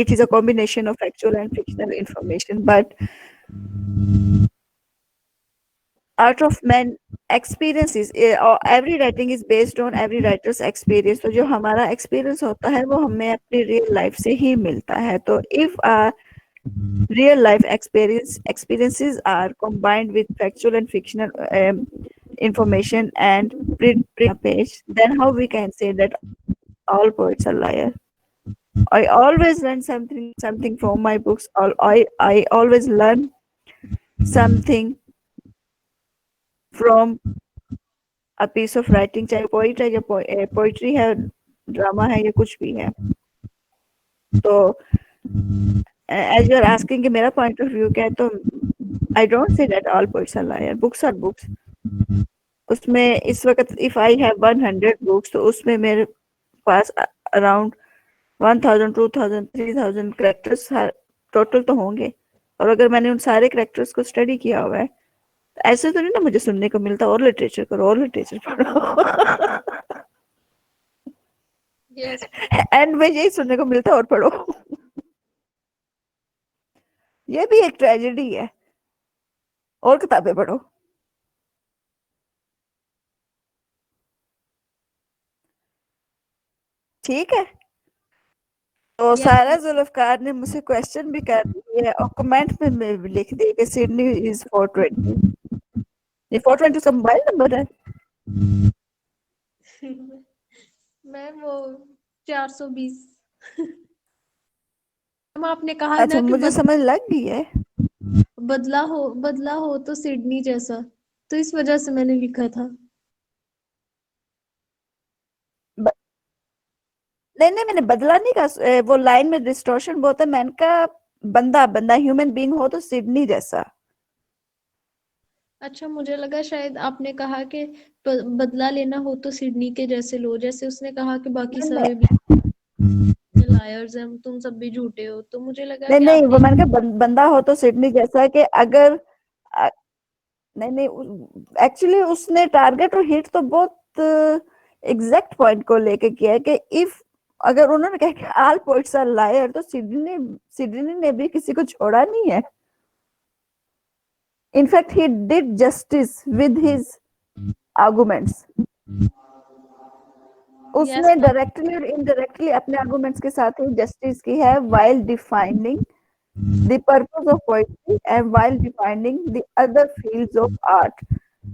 it is a combination of factual and fictional information, but out of men experiences, every writing is based on every writer's experience. तो जो हमारा experience होता है वो हमें अपनी real life से ही मिलता है. तो if real life experiences are combined with factual and fictional information and print page, then how we can say that all poets are liars? I always learn something from my books. I always learn something from a piece of writing, चाहे पोइट है या पोइट्री है, ड्रामा है या कुछ भी है. तो as you are asking कि मेरा point of view क्या है, तो I don't say that all poets are liar. Books are books. उसमें इस वक्त if I have 100 books, तो उसमें मेरे पास around 1000, 2000, 3000 characters टोटल तो होंगे. और अगर मैंने उन सारे characters को स्टडी किया हुआ है, ऐसे तो नहीं ना मुझे सुनने को मिलता और लिटरेचर करो और लिटरेचर पढ़ो. यस एंड में यही सुनने को मिलता और पढ़ो. ये भी एक ट्रेजेडी है. और किताबें पढ़ो. ठीक है? तो सारा जुल्फकार ने मुझसे क्वेश्चन भी कर दिए और कमेंट में भी लिख दिए कि सिडनी इज 420. ये 420 उसका मोबाइल नंबर है. मैम वो 420। मैम आपने कहा अच्छा, ना कि मुझे समझ लग गई है. बदला हो तो सिडनी जैसा, तो इस वजह से मैंने लिखा था। नहीं, मैंने बदला नहीं कहा. वो लाइन में डिस्टॉर्शन बहुत है. मैंने कहा बंदा ह्यूमन बीइंग हो तो सिडनी जैसा. अच्छा, मुझे लगा शायद आपने कहा कि बदला लेना हो तो सिडनी के जैसे लो, जैसे उसने कहा कि बाकी नहीं, सारे भी लायर्स हैं, तुम सब भी झूठे हो, तो मुझे लगा कि नहीं, वो आपने मैंने कहा बंदा हो तो सिडनी जैसा कि अगर नहीं, एक्चुअली उसने टारगेट और हिट तो बहुत एग्जैक्ट पॉइंट को लेके किया है कि इफ अगर उन्होंने कहा कि ऑल पोइट्स आर लायर, तो सिडनी ने भी किसी को छोड़ा नहीं है. In fact he did justice with his arguments. उसने डायरेक्टली और इनडायरेक्टली अपने आर्गुमेंट्स के साथ ही जस्टिस की है while defining the purpose of poetry and while defining the other fields of art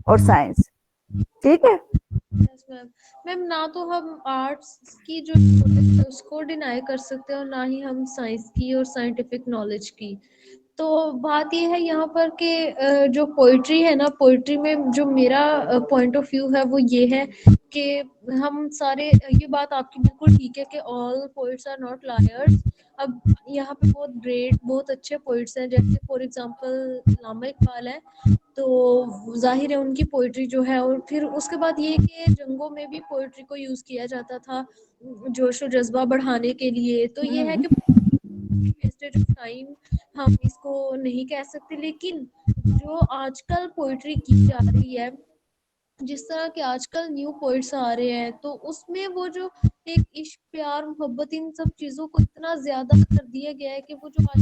or science. ठीक है? मैम ना तो हम आर्ट्स की जो उसको डिनाई कर सकते हैं और ना ही हम साइंस की और साइंटिफिक नॉलेज की। तो बात ये है यहाँ पर कि जो पोइट्री है ना, पोइट्री में जो मेरा पॉइंट ऑफ व्यू है वो ये है कि हम सारे, ये बात आपकी बिल्कुल ठीक है कि all poets are not liars. अब यहाँ पे बहुत ग्रेट, बहुत अच्छे पोइट्स हैं, जैसे फॉर एग्जांपल अल्लामा इकबाल है, तो जाहिर है उनकी पोइट्री जो है। और फिर उसके बाद ये कि जंगों में भी पोइट्री को यूज किया जाता था जोश और जज्बा बढ़ाने के लिए। तो ये है कि वेस्टेज ऑफ टाइम हम इसको नहीं कह सकते, लेकिन जो आजकल पोइट्री की जा रही है, जिस तरह के आजकल न्यू पोइट्स आ रहे हैं, तो उसमें वो जो एक इश्क, प्यार, मोहब्बत, इन सब चीजों को इतना ज्यादा कर दिया गया है कि वो जो आज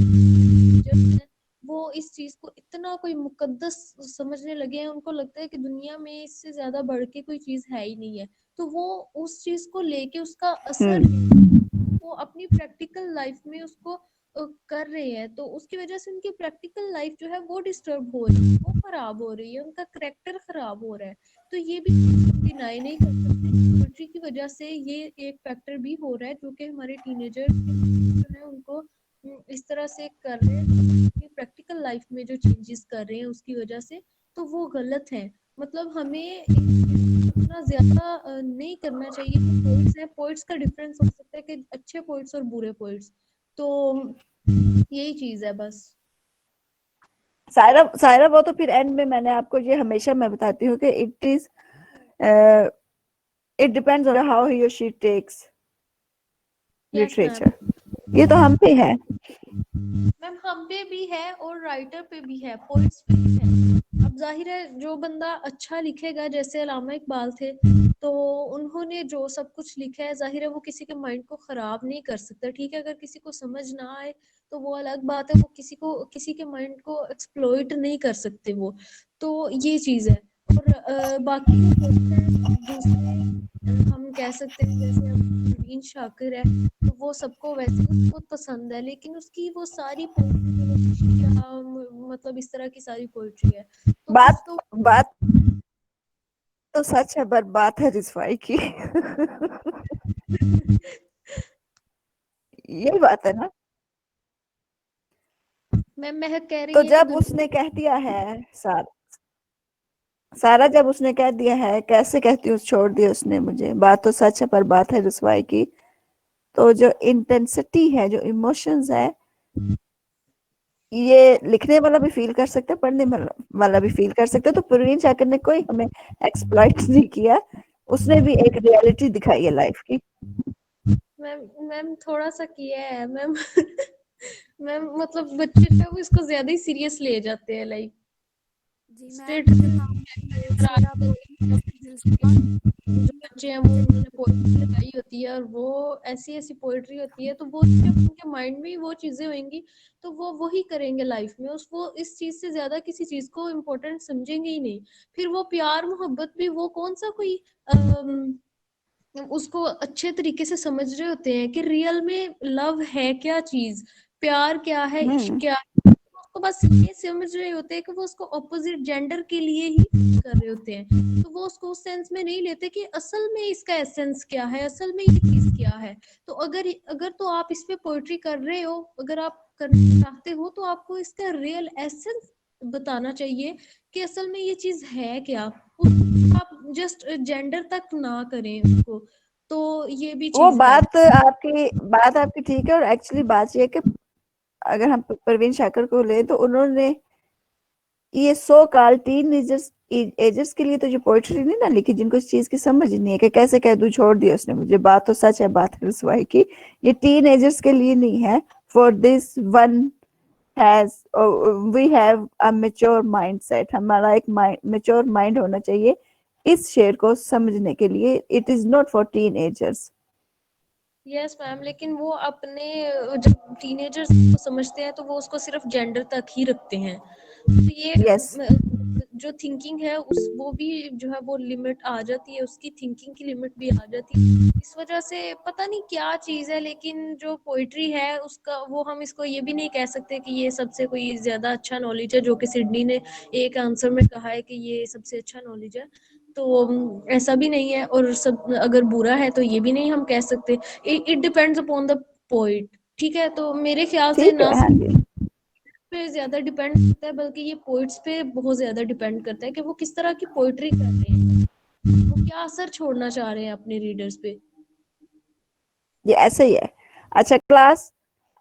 हैं वो इस चीज को इतना कोई मुकद्दस समझने लगे हैं। उनको लगता है कि दुनिया में इससे ज्यादा बढ़ के कोई चीज है ही नहीं है। तो वो उस चीज को लेके उसका असर वो अपनी प्रैक्टिकल लाइफ में उसको कर रहे हैं, तो उसकी वजह से उनकी प्रैक्टिकल लाइफ जो है वो डिस्टर्ब हो रही है, वो खराब हो रही है, उनका करेक्टर खराब हो रहा है। तो ये भी डिनाई नहीं कर सकते, पोइट्री की वजह से ये एक फैक्टर भी हो रहा है, जो कि हमारे टीनेजर्स जो है उनको इस तरह से कर रहे हैं कि प्रैक्टिकल लाइफ में जो चेंजेस कर रहे हैं उसकी वजह से, तो वो गलत है। मतलब हमें इतना ज्यादा नहीं करना चाहिए। पोइट्स है, पोइट्स का डिफरेंस हो सकता है कि अच्छे पोइट्स और बुरे पोइट्स, तो यही चीज है बस। सायरा सायरा वो तो फिर एंड में मैंने आपको ये हमेशा मैं बताती हूँ कि it depends on how he और she takes this literature. Ma'am, ये तो हम पे है। मैम हम पे भी है और राइटर पे भी है, पोइट्स पे भी है। अब जाहिर है जो बंदा अच्छा लिखेगा, जैसे अल्लामा इकबाल थे, तो उन्होंने जो सब कुछ लिखा है, जाहिर है वो किसी के माइंड को खराब नहीं कर सकता। ठीक है, अगर किसी को समझ ना आए तो वो अलग बात है, वो किसी के माइंड को एक्सप्लॉइट नहीं कर सकते वो। तो ये चीज है। और बाकी दूसरे हम कह सकते हैं, जैसे अब नवीन शाकिर है, तो वो सबको वैसे उसको पसंद है, लेकिन उसकी वो सारी पोइट्री मतलब इस तरह की सारी पोइट्री है, तो बात कुछ बात तो सच है, पर बात है रिसवाई की। यही बात है ना। मैम महक कह तो रही है कि जब उसने कह दिया है सारा जब उसने कह दिया है, कैसे कहती हूँ, छोड़ दिया उसने मुझे, बात तो सच है पर बात है रुसवाई की। तो जो इंटेंसिटी है, जो इमोशंस है, ये लिखने वाला भी फील कर सकता है, पढ़ने वाला भी फील कर सकता है। तो प्रवीण शाकिर ने कोई हमें एक्सप्लॉइट नहीं किया, उसने भी एक रियलिटी दिखाई है लाइफ की। मैम मैम थोड़ा सा किया है मैम। मैम मतलब बच्चे जो है वो इसको ज्यादा ही सीरियस ले जाते हैं, लाइक जी मैम, स्टेट जब हम शेर आप बोली दिलस्तान जो बच्चे हैं वो उन्होंने पोएट्री लगाई होती है, और वो ऐसी ऐसी पोएट्री होती है, तो वो जब उनके माइंड में वो चीजें होंगी तो वो वही करेंगे लाइफ में। वो इस चीज से ज्यादा किसी चीज को इम्पोर्टेंट समझेंगे ही नहीं। फिर वो प्यार मोहब्बत भी वो कौन सा कोई उसको अच्छे तरीके से समझ रहे होते हैं कि रियल में लव है क्या चीज, प्यार क्या है, इश्क क्या है। उसको बस ये समझ रहे होते हैं कि वो उसको ऑपोजिट जेंडर के लिए ही कर रहे होते हैं, तो वो उसको उस सेंस में नहीं लेते कि असल में इसका एसेंस क्या है, असल में ये चीज क्या है। तो अगर अगर तो आप इस पे पोइट्री कर रहे हो, अगर आप करना चाहते हो, तो आपको इसका रियल एसेंस बताना चाहिए कि असल में ये चीज है क्या। आप जस्ट जेंडर तक ना करें उसको, तो ये भी वो चीज है। बात आपकी ठीक है। और एक्चुअली बात ये है कि अगर हम प्रवीण शाकिर को ले, तो उन्होंने ये सो कॉल्ड टीन एजर्स के लिए तो जो पोइट्री नहीं ना लिखी, जिनको इस चीज की समझ ही नहीं है कि कैसे कह दूं, छोड़ दिया उसने मुझे, बात तो सच है, बात है रुसवाई की। ये टीन एजर्स के लिए नहीं है। For this one has we have a mature mindset, हमारा एक मैच्योर माइंड होना चाहिए इस शेर को समझने के लिए। It is not for tin agers. Yes ma'am, लेकिन वो अपने जब टीनेजर्स को समझते हैं तो वो उसको सिर्फ जेंडर तक ही रखते हैं। तो ये यस। जो थिंकिंग है उस वो भी जो है वो लिमिट आ जाती है, उसकी थिंकिंग की लिमिट भी आ जाती है। इस वजह से पता नहीं क्या चीज है, लेकिन जो पोइट्री है उसका वो हम इसको ये भी नहीं कह सकते कि ये सबसे कोई ज्यादा अच्छा नॉलेज है, जो कि सिडनी ने एक आंसर में कहा है कि ये सबसे अच्छा नॉलेज है। तो ऐसा भी नहीं है, और सब अगर बुरा है तो ये भी नहीं हम कह सकते। It depends upon the poet. ठीक है, तो मेरे ख्याल से ठीक ना है। हाँ जी। पे ज्यादा डिपेंड करता है, बल्कि ये पोइट्स पे बहुत ज्यादा डिपेंड करता है कि वो किस तरह की पोइट्री कर रहे हैं, वो क्या असर छोड़ना चाह रहे हैं अपने रीडर्स पे। ये ऐसे ही है। अच्छा क्लास,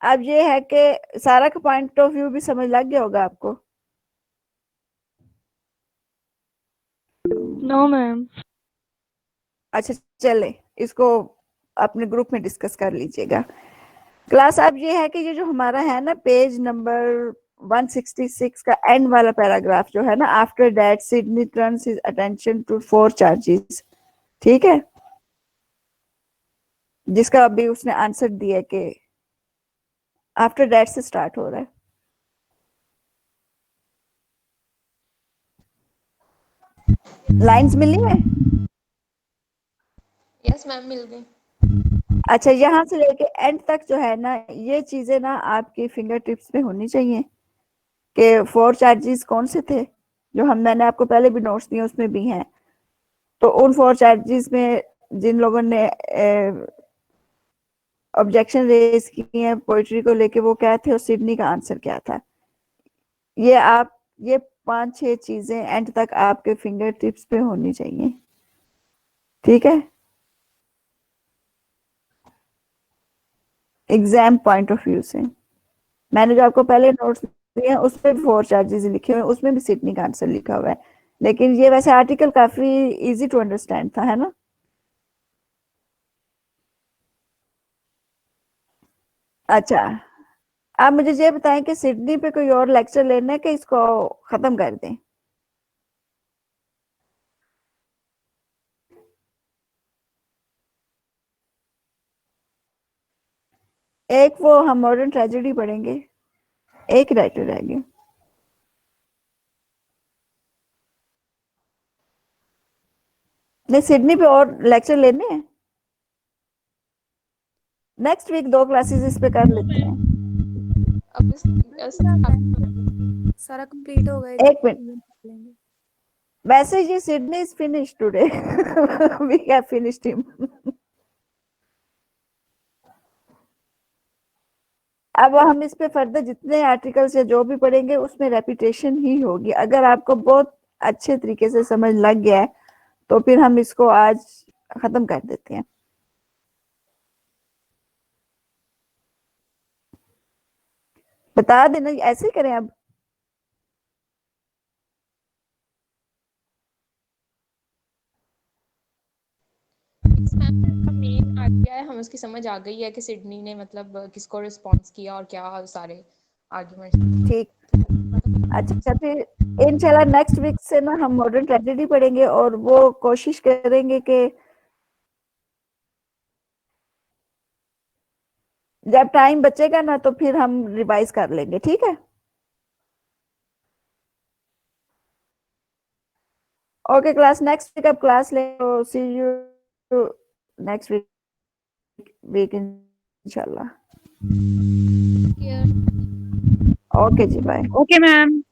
अब ये है कि सारा का पॉइंट ऑफ व्यू भी समझ लग गया होगा आपको? No ma'am. अच्छा चले, इसको अपने ग्रुप में डिस्कस कर लीजिएगा। क्लास अब ये है कि ये जो हमारा है ना पेज नंबर 166 का एंड वाला पैराग्राफ जो है ना, after that Sidney turns his attention to 4 charges, ठीक है, जिसका अभी उसने आंसर दिया कि आफ्टर दैट से स्टार्ट हो रहा है। लाइंस मिली है? यस मैम, मिल गई। अच्छा, यहाँ से लेके एंड तक जो है ना, ये चीजें ना आपकी फिंगर टिप्स में होनी चाहिए कि 4 चार्जेस कौन से थे, जो मैंने आपको पहले भी नोट्स दिए उसमें भी हैं। तो उन 4 चार्जेस में जिन लोगों ने ऑब्जेक्शन रेज की है पोइट्री को लेके, वो क्या थे और सिडनी का आंसर क्या था, ये आप ये 5-6 चीजें एंड तक आपके फिंगर टिप्स पे होनी चाहिए, ठीक है, एग्जाम पॉइंट ऑफ व्यू से। मैंने जो आपको पहले नोट्स दिए हैं उसमें भी 4 चार्जेस लिखे हुए हैं, उसमें भी सिडनी का आंसर लिखा हुआ है, लेकिन ये वैसे आर्टिकल काफी इजी टू अंडरस्टैंड था, है ना? अच्छा, आप मुझे ये बताएं कि सिडनी पे कोई और लेक्चर लेना है कि इसको खत्म कर दें? एक वो हम मॉडर्न ट्रेजेडी पढ़ेंगे, एक राइटर रह गया। नहीं, सिडनी पे और लेक्चर लेने हैं, नेक्स्ट वीक 2 क्लासेस इस पे कर लेते हैं। अब सारा कंप्लीट हो गए एक मिनट, वैसे ये Sidney is finish today, we have finished him. अब हम इस पे फर्दर जितने आर्टिकल्स या जो भी पढ़ेंगे उसमें रेपिटेशन ही होगी। अगर आपको बहुत अच्छे तरीके से समझ लग गया है तो फिर हम इसको आज खत्म कर देते हैं। बता देना, ऐसे ही करें अब। मेन आइडिया है, हमें उसकी समझ आ गई है कि सिडनी ने मतलब किसको रिस्पॉन्स किया और क्या सारे आर्गुमेंट्स। ठीक, अच्छा फिर इंशाल्लाह नेक्स्ट वीक से ना हम मॉडर्न ट्रेजेडी पढ़ेंगे और वो कोशिश करेंगे कि जब टाइम बचेगा ना तो फिर हम रिवाइज कर लेंगे, ठीक है? ओके क्लास, नेक्स्ट वीक अब क्लास ले, सी यू नेक्स्ट वीक इंशाल्लाह। ओके जी, बाय। Okay ma'am.